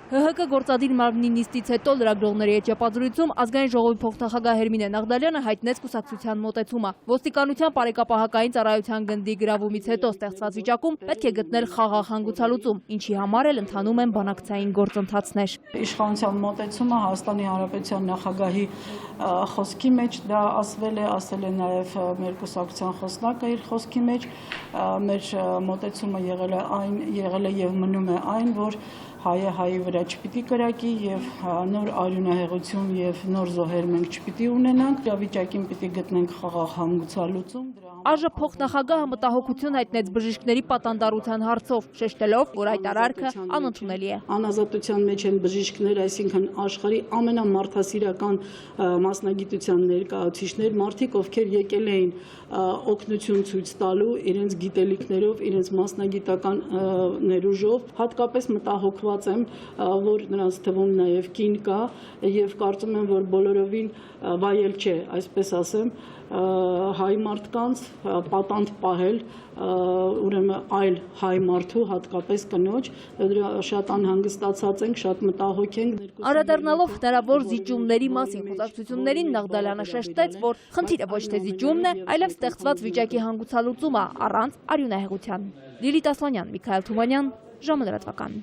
ՀՀԿ գործադիր մարմնի նիստից հետո լրագրողների հետ ճեպազրույցում ազգային ժողովի փոխնախագահ Հերմինե Նաղդալյանը հայտնեց կուսակցության մոտեցումը։ Ոստիկանության բարեկապահակային ծառայության գնդի գրավումից հետո ստեղծված վիճակում պետք է գտնել խաղաղ հանգուցալուծում, ինչի համար էլ ընթանում են բանակցային գործընթացներ։ Իշխանության մոտեցումը Հայաստանի Հանրապետության նախագահի խոսքի մեջ դա ասել է նաև մեր կուսակցության խոսնակը իր խոսքի մեջ, մեր մոտեցումը եղել է եւ մնում է այն, որ հայը հայի վրա չպիտի կրակի եւ նոր արյունահեղություն եւ նոր զոհեր մենք չպիտի ունենանք, իրավիճակին պիտի գտնենք խաղաղ հանգուցալուծում։ ԱԺ փոխնախագահը մտահոգություն հայտնեց բժիշկների պատանդարության հարցով, շեշտելով, որ այդ արարքը անընդունելի է։ Անազատության մեջ են բժիշկներ, այսինքն աշխարհի ամենամարդասիրական մասնագիտության ներկայացուցիչներ, մարդիկ, ովքեր եկել էին օգնություն ցույց տալու իրենց գիտելիքներով, իրենց մասնագիտական ներուժով, հատկապես մտահոգված եմ, որ նրանց թվում նաև կին կա եւ կարծում եմ, որ բոլորովին վայել չէ, այսպես ասեմ, հայ մարդկանց պատանդ պահել ուրեմն այլ հայ մարդու, հատկապես կնոջ, շատ անհանգստացած ենք, շատ մտահոգ ենք։ Անդրադառնալով հնարավոր զիջումների մասին խոսակցություններին Նաղդալյանը շեշտեց, որ խնդիրը ոչ թե զիջումն է, այլև ստեղծված վիճակի հանգուցալուծումը առանց արյունահեղության։ Լիլիթ Ասլանյան, Միքայել Թումանյան, ժամը լրատվական։